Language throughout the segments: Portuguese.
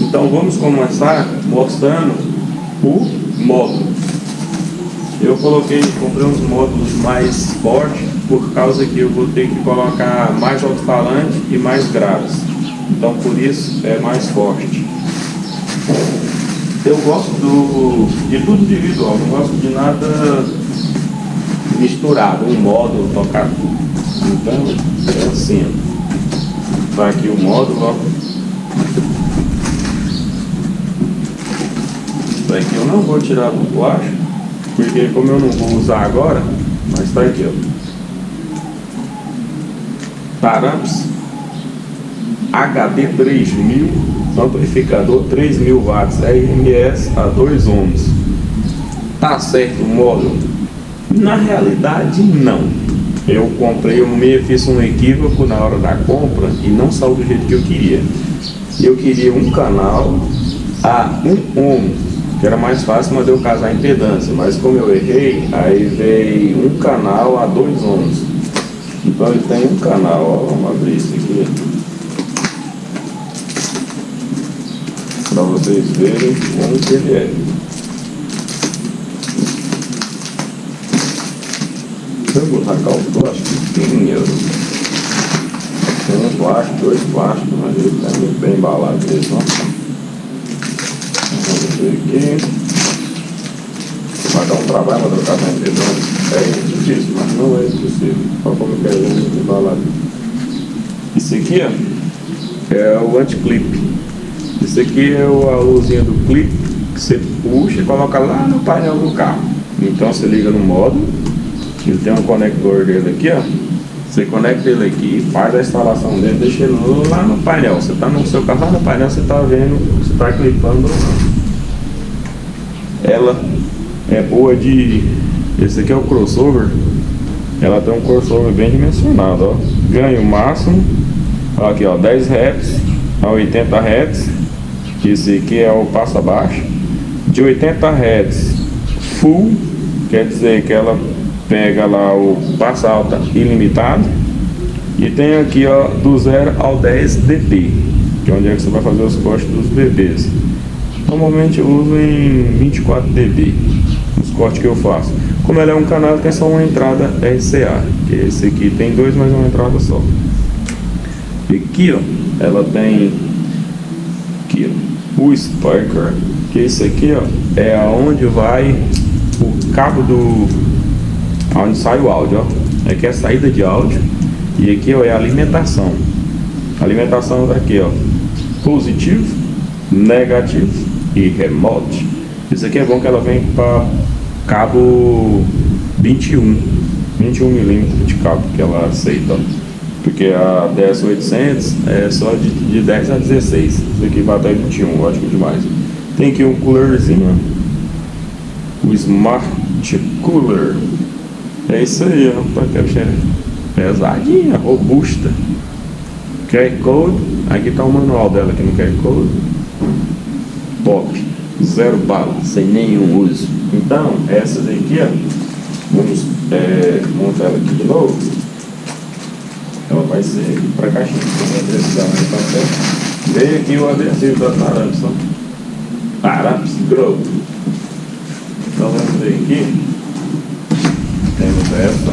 Então vamos começar mostrando o módulo. Eu comprei uns módulos mais fortes, por causa que eu vou ter que colocar mais alto-falante e mais graves. Então por isso é mais forte. Eu gosto de tudo individual, não gosto de nada misturado, um módulo, tocar tudo. Então é assim. Vai aqui o módulo, ó. Isso aqui eu não vou tirar do plástico, porque como eu não vou usar agora, mas tá aqui, ó. Taramps HD 3000, amplificador 3000 watts, RMS a 2 ohms. Tá certo o módulo? Na realidade não. Eu fiz um equívoco na hora da compra e não saiu do jeito que eu queria. Eu queria um canal a 1 ohm, que era mais fácil mandar eu casar a impedância, mas como eu errei, aí veio um canal a 2 ohms. Então ele tem um canal, ó, vamos abrir isso aqui para vocês verem como que ele é. Eu vou tacar o plástico pequenininho. Tem um plástico, 2 plásticos, mas ele está muito bem embalado mesmo, ó. Vamos ver aqui. Vai dar um trabalho para trocar na impedância. É difícil, mas não é impossível. Olha como que é muito embalado. Isso aqui, ó, é o anti-clip. Isso aqui é a luzinha do clipe que você puxa e coloca lá no painel do carro. Então você liga no módulo. Ele tem um conector dele aqui, ó. Você conecta ele aqui, faz a instalação dele, deixa ele lá no painel. Você está no seu carro, lá no painel você está vendo, você está clipando ou não. Ela é boa de... Esse aqui é o crossover. Ela tem um crossover bem dimensionado, ó. Ganho máximo, aqui ó, 10 Hz a 80 Hz. Esse aqui é o passo abaixo. De 80 Hz full, quer dizer que ela pega lá o passo alta ilimitado. E tem aqui, ó, do 0 ao 10 dB, que é onde é que você vai fazer os cortes dos bebês. Normalmente eu uso em 24 dB os cortes que eu faço. Como ela é um canal, tem só uma entrada RCA, que esse aqui tem 2, mas uma entrada só. E aqui, ó, ela tem aqui, ó, o speaker, que esse aqui, ó, é aonde vai o cabo onde sai o áudio, ó. Aqui é a saída de áudio e aqui, ó, é a alimentação. A alimentação daqui, ó, positivo, negativo e remote. Isso aqui é bom que ela vem para cabo 21 milímetros de cabo que ela aceita, ó. Porque a DS800 é só de 10 a 16. Isso aqui vai até 21, ótimo demais. Tem aqui um coolerzinho, o Smart Cooler. É isso aí, ó, pra que pesadinha, robusta. QR Code, aqui tá o manual dela aqui no QR Code. Top, 0 bala, sem nenhum uso. Então, essa daqui, ó, vamos montar ela aqui de novo. Ela vai ser aqui pra caixinha. Veio aqui o adesivo da Taramps, ó. Taramps Grow. Então vamos ver aqui. Temos essa.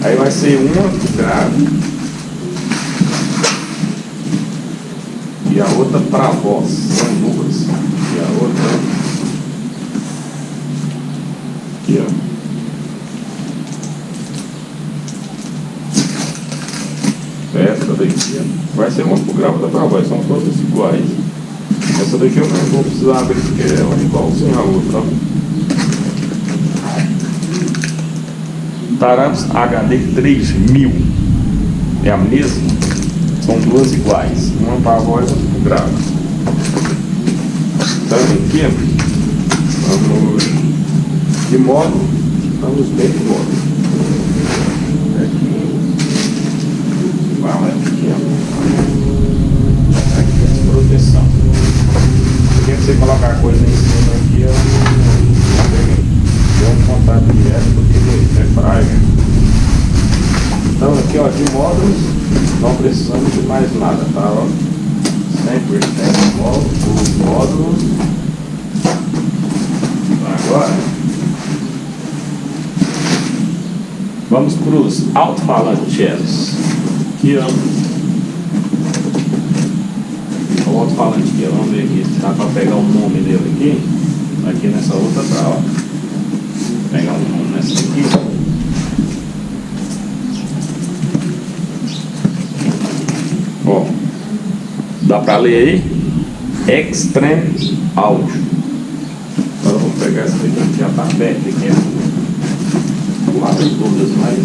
Aí vai ser uma grave e a outra para voz. São duas. E a outra aqui, ó. Essa daqui, ó, vai ser uma por grave da para voz. São todas iguais. Essa daqui eu não vou precisar abrir porque ela é igualzinha a outra, ó. Taramps HD 3000 é a mesma, são duas iguais, uma para a voz e outra para o grave. Então aqui, vamos de modo, vamos bem de modo. Aqui, aqui, ó. Aqui tem proteção. Porque você colocar coisa em cima aqui, deu um contato direto porque é praia. Então aqui, ó, de módulos, não precisamos de mais nada, tá? Ó, 100% módulos. Agora, vamos para os alto-falantes. Aqui, ó. O alto-falante aqui, ó. Vamos ver aqui. Dá para pegar o nome dele aqui. Aqui nessa outra tá, ó. Pegar o nome nessa aqui. Ó. Dá para ler aí. Extreme Audio. Agora vamos pegar essa aqui que já tá aberta aqui. Vou abrir todas, mas.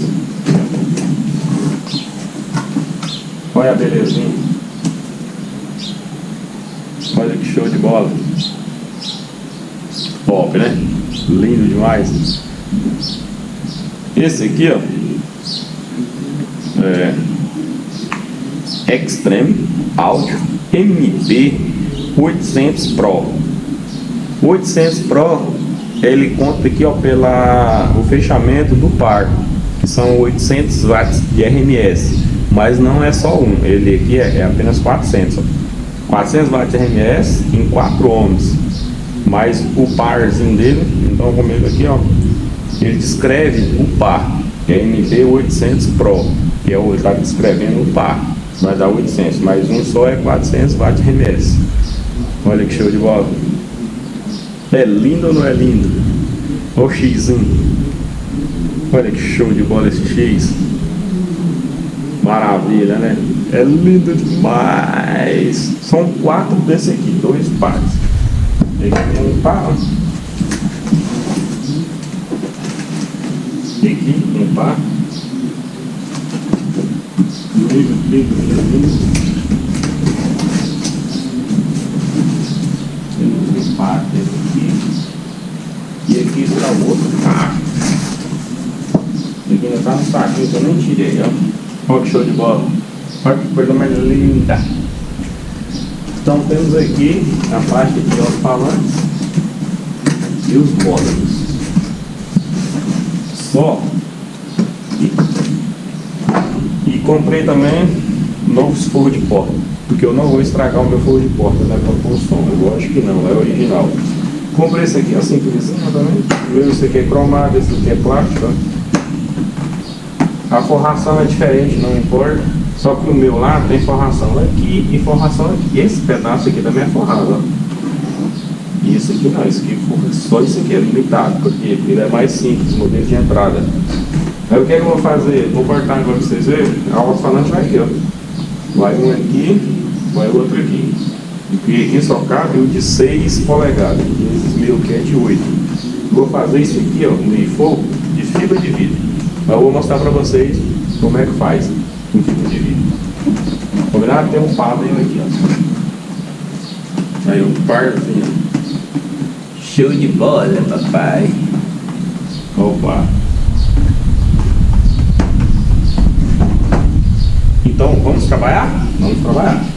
Olha a belezinha. Olha que show de bola. Top, né? Lindo demais. Esse aqui, ó, é Extreme Audio MP800 Pro. 800 Pro, ele conta aqui, ó, o fechamento do par, que são 800 watts de RMS, mas não é só um, ele aqui é apenas 400, ó. 400 watts de RMS em 4 ohms, mais o parzinho dele. Então comigo aqui, ó, ele descreve o par, que é MP800 Pro, que é o ele está descrevendo o par, vai dar 800, mas um só é 400 watts de RMS. Olha que show de bola. É lindo ou não é lindo? Olha o Xzinho. Olha que show de bola esse X. Maravilha, né? É lindo demais. São 4 desse aqui, 2 pares. Aqui tem um par. Aqui um par. Lindo. Temos um par desse aqui. E aqui está o outro par. Aqui ainda está no saquinho que eu nem tirei, ó. Olha que show de bola. Olha que coisa mais linda. Então temos aqui a parte de alto-falantes e os módulos. Só. E comprei também novos forros de porta, porque eu não vou estragar o meu forro de porta, né, para pôr o som. Eu acho que não, é original. Comprei esse aqui, assim, simplesinho também. Esse aqui é cromado, esse aqui é plástico. A forração é diferente, não importa. Só que o meu lá tem forração aqui e forração aqui. Esse pedaço aqui também é forrado, ó. E esse aqui não, esse aqui, só isso aqui é limitado, porque ele é mais simples, o modelo de entrada. Aí o que é que eu vou fazer? Vou cortar agora pra vocês verem. A alto-falante vai aqui, ó. Vai um aqui, vai o outro aqui. E aqui só cabe o de 6 polegadas. E esses meus aqui é de 8. Vou fazer isso aqui, ó, um meio fogo de fibra de vidro. Mas eu vou mostrar pra vocês como é que faz com fibra de vidro. Combinado? Tem um par dele aqui, ó. Aí um parzinho. Show de bola, papai. Opa. Então, vamos trabalhar? Vamos trabalhar.